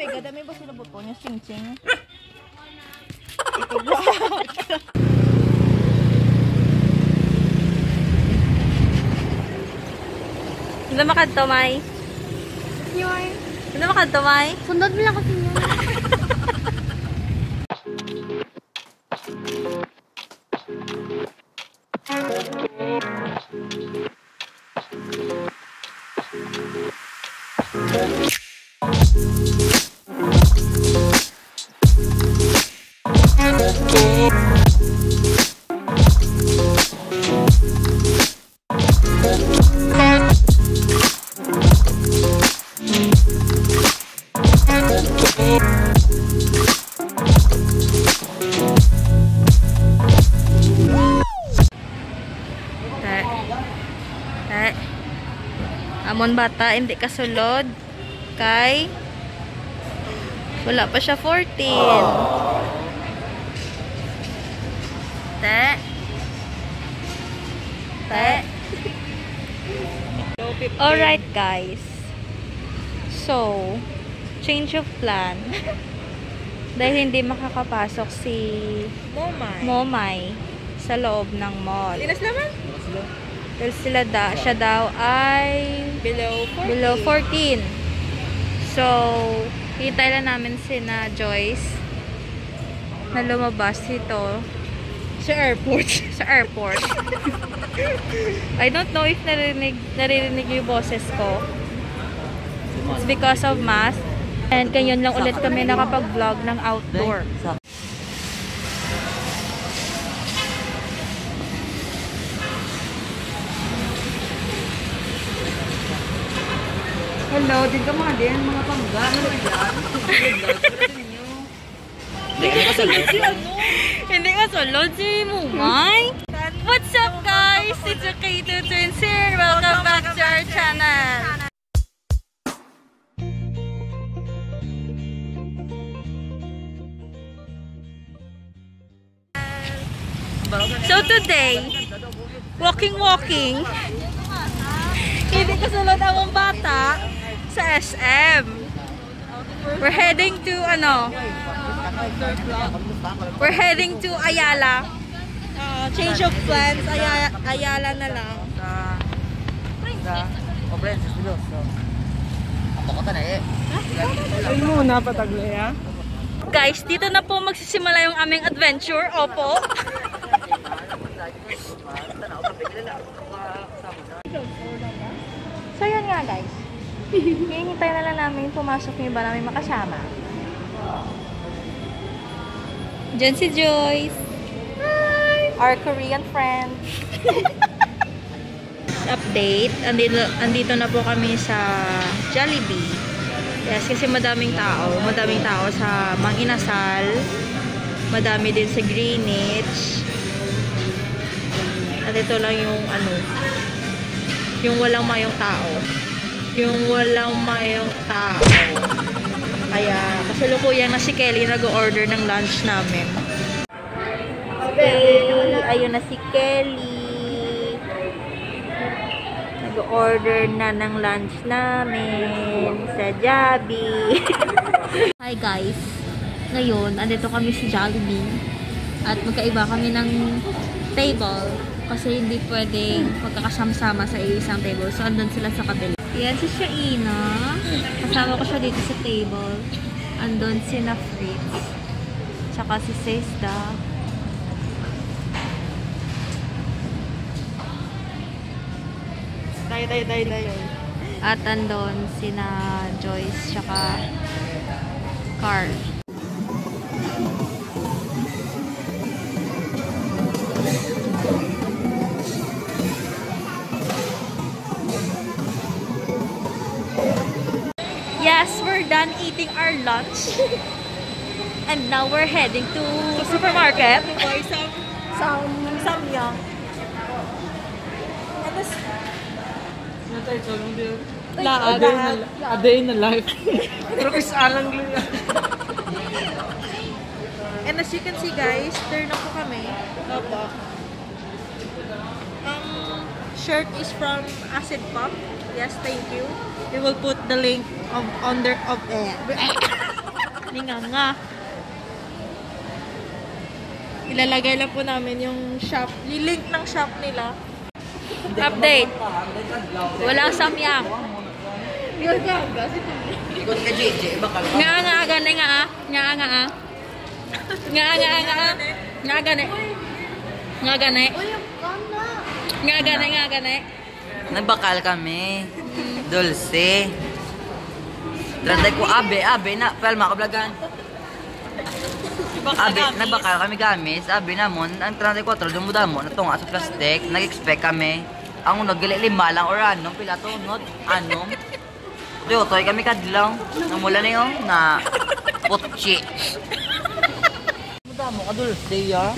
Pega, dami ba sila buto niya? Sing-sing. Hindi makadto, May? Yun. Hindi makadto, May? Sundod mo lang kasi yun. Amon bata, hindi kasulod. Kay wala pa siya 14. Te. Alright guys. So, change of plan. Dahil hindi makakapasok si Momay sa loob ng mall. Linas naman? Dahil siya daw ay below 14. So, hintay lang namin sina Joyce na lumabas dito Sa airport. sa airport. I don't know if naririnig yung boses ko. It's because of mask. And ganyan lang ulit kami nakapag-vlog ng outdoor. Hello, din ka mga din, mga pangga. Ano ba yan? Hindi ka sulod si Mumay. What's up guys? It's a K2 Twins here. Welcome back to our channel. So today, walking. Hindi kasulod ang bata sa SM. We're heading to We're heading to Ayala. Change of plans, Ayala na lang. Ay muna, patagli ha? Guys, dito na po magsisimula yung aming adventure. Opo. So yun nga guys. Hihintay na lang namin pumasok yung iba namin makasama. Diyan si Joyce. Hi! Our Korean friend. Update. Andito na po kami sa Jollibee. Yes, kasi madaming tao. Madaming tao sa Mang Inasal. Madami din sa Greenwich. At ito lang yung yung walang mayong tao. Kaya kasalukuyan na si Kelly nag-order ng lunch namin. Okay, ayun na si Kelly. Nag-order na ng lunch namin sa Jollibee. Hi guys. Ngayon, andito kami sa Jollibee. At magkaiba kami ng table. Kasi hindi pwedeng magkakasama-sama sa isang table. So, andun sila sa kabila. Yan si Shaina. Kasama ko siya dito sa table. Andun si na Fritz. Tsaka si Sesda. Tayo. At andun si na Joyce. Tsaka Carl. Yes, we're done eating our lunch. And now we're heading to supermarket. Samyang. A day in the life. Pero kasi alang lang. And as you can see guys, turn na po kami. Opo. Shirt is from Acid Pop. Yes, thank you. We will put the link of Nga. Ilalagay lang po namin yung shop, link ng shop nila. Update. Wala samyang. Ikot ka, JJ. Bakal ka. Nga, gane nga ah. Nga gane. Nagbakal kami. Dulce. Tranday ko abe na. Palma kablagan. Nagbakal kami gamit. Sabi namon, ang 34 dumudamo na tunga sa plastic. Nag-expect kami. Ang unod, gali 5 lang or anong pila to unod. Anong. Toy kami kadlaw. Namula na yung na putsi. Dumudamo ka dulce ya.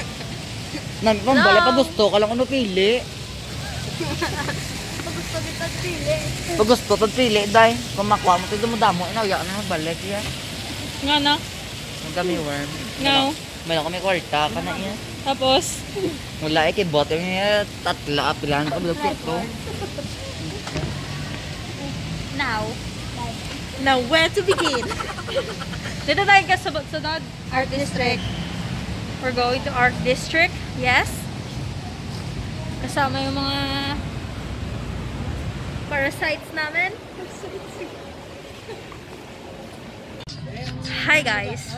Pambala pa gusto ka lang ano pili. Pag gusto tod pili dai. Kung makuha mo ito dumudamo, inawya ka na magbalik ya. Nga na. Ang kami worm. Ngaw. Meron kami kwarta ka na iya. Tapos, Wala eh, kay bote niya tatla, pilan ka bilog pito. Now, where to begin? dito tayo ka sa sunod. Art District. We're going to Art District. Yes. Kasama yung mga parasites namin. Hi guys.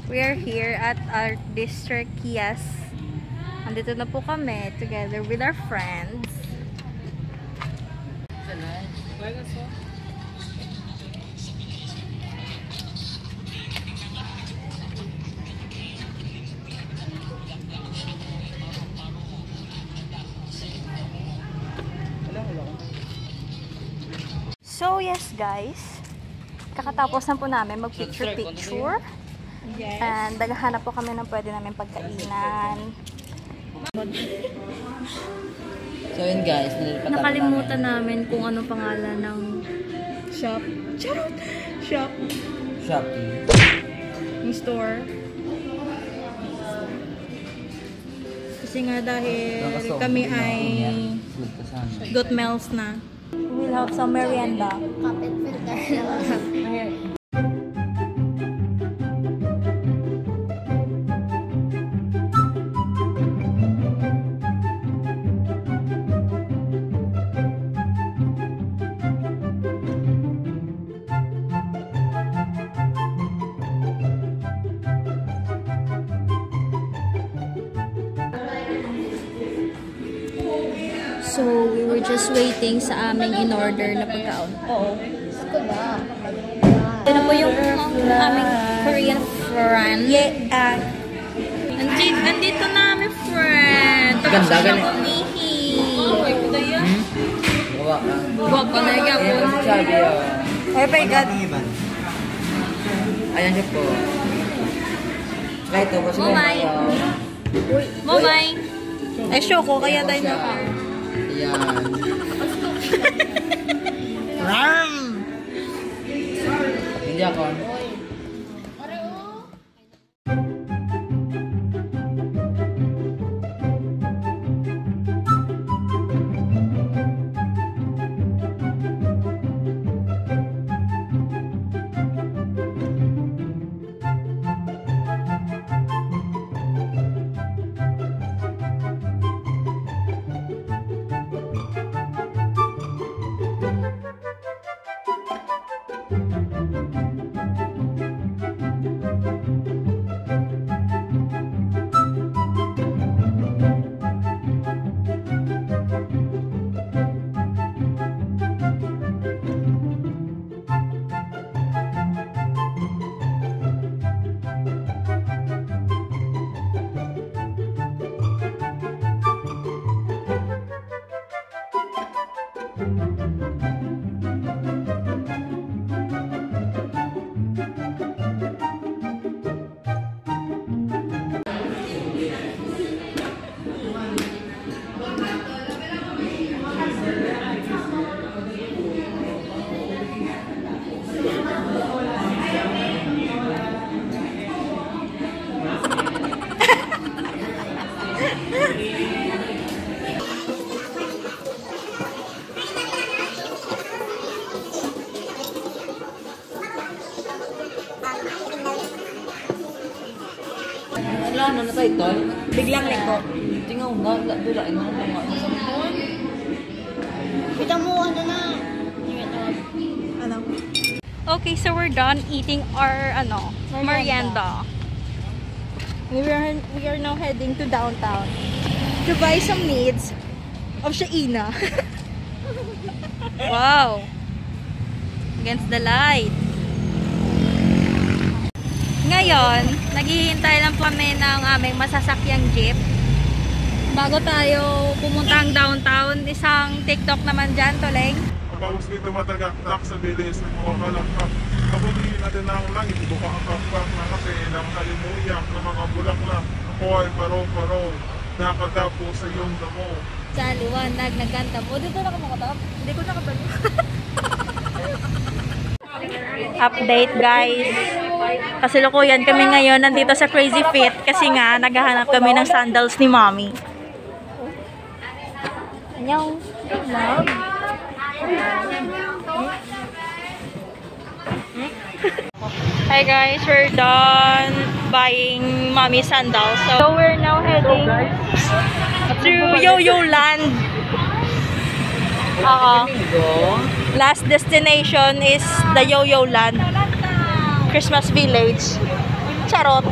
We are here at Art District. Yes. Andito na po kami together with our friends. So yes guys, kakatapos na po namin mag-picture-picture. Yes. And naghahanap po kami ng pwede namin pagkainan. So yun guys, nalilipat Nakalimutan namin kung ano pangalan ng Shop. Charot! Shop. Shopee. Yung store. Kasi nga dahil kami ay got meals na. We'll have some merienda. So, we were just waiting sa aming in-order na pagkaon. Oo. Ito na po yung aming Korean friend. Yeah. Andito na aming friend. Tapos Ganda, siya ganda. kumihi. Gawa ka. Huwag pa na yung Ayan si Chabi. Oh my God. Ayan siya po. Right, ito po si Momay. Momay. Ay, show ko. Kaya tayo na. Ayan. Hindi ako. Wala na na tayo ito. Biglang liko. Tingaw na, dulain mo na nga. Kita mo, ano na. Ano? Okay, so we're done eating our, merienda. We are now heading to downtown to buy some needs of Shaina. Wow! Against the light. Ngayon, naghihintay lang po kami ng aming masasakyang jeep. Bago tayo pumuntang downtown, isang TikTok naman dyan, Toleng. Pagkakos dito matagaktak sa bilis, nagmamakalakpak. Kabulihin natin na ang langit, buka ang kakpak na kasi ng kalimuyak ng mga bulaklak. Ako ay paro-paro, nakadapo sa iyong damo. Sa liwanag, nagkanta mo. Dito na ka makatap? Hindi ko nakapalo. Update guys. Kasalukuyan kami ngayon nandito sa Crazy Fit kasi nga naghahanap kami ng sandals ni Mommy. Annyeong. Mom. Hi guys, we're done buying Mommy sandals. So we're now heading to Yo-Yo Land. Last destination is the Yo-Yo Land, Christmas Village. Charot.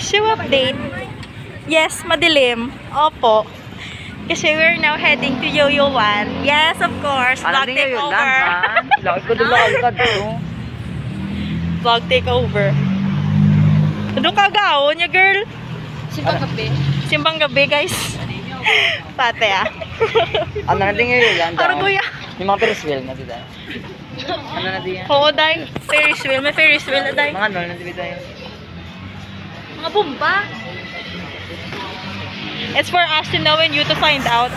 Show update. Yes, madilim. Opo. Kasi we're now heading to Yo-Yo Land. Yes, of course. Vlog takeover. Laki ko doon ka dito. Vlog takeover. Doon ka gaon niya, girl. Simbang gabi. Simbang gabi, guys. Pate, Ano natin ngayon lang? Arguya. Yung mga Ferris wheel na dito. Ano natin yan? Oo, dahil Ferris wheel. May Ferris wheel na dahil. Mga ano natin dito yan? Mga bomba. It's for us to know and you to find out.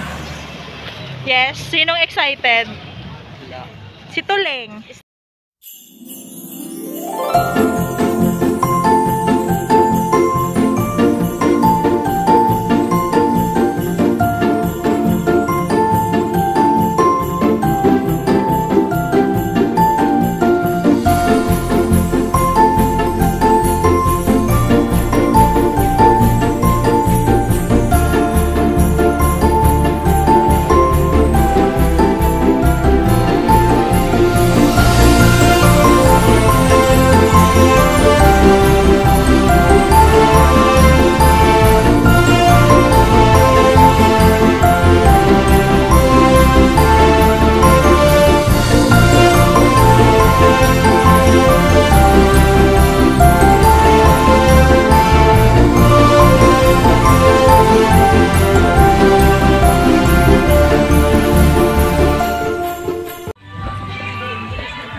Yes, sinong excited? Si Tuleng.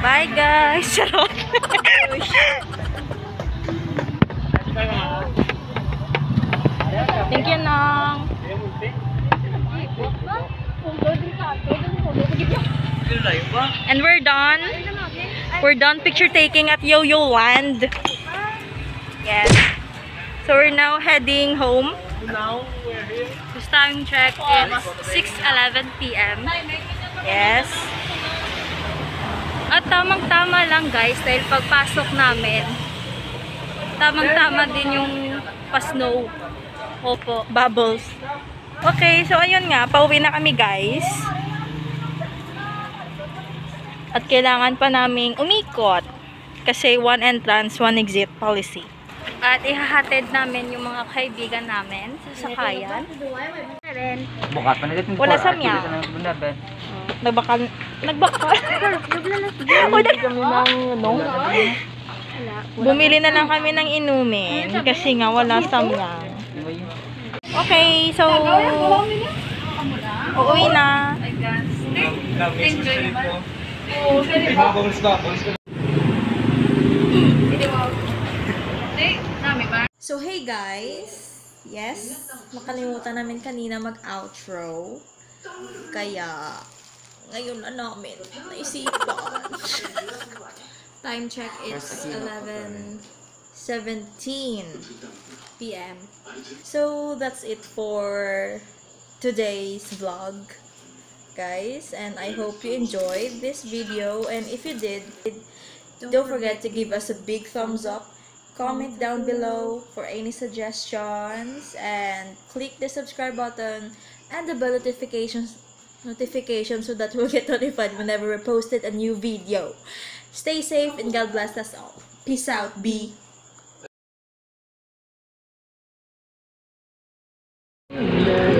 Bye guys! Charot! Thank you, Nong! And we're done. We're done picture taking at Yo-Yo Land. Yes. So we're now heading home. This time check is 6:11 PM. Yes. At tamang-tama lang guys dahil pagpasok namin, tamang-tama din yung pa-snow. Opo, bubbles. Okay, so ayun nga, pauwi na kami guys. At kailangan pa naming umikot kasi one entrance, one exit policy. At ihahatid namin yung mga kaibigan namin sa sakayan. Bukas pa nagdating. Wala sa miya. Nagbakal. Nagbakal. Nagbakal kami ng Bumili na lang kami ng inumin kasi nga wala samyang. Okay, so uuwi na. So hey guys, yes, nakalimutan namin kanina mag-outro. Kaya ngayon na namin naisipan. Time check, it's 11:17 p.m. So that's it for today's vlog, guys, and I hope you enjoyed this video, and if you did, don't forget to give us a big thumbs up, comment down below for any suggestions, and click the subscribe button and the bell notification so that we'll get notified whenever we posted a new video. Stay safe and God bless us all. Peace out, B. Hello.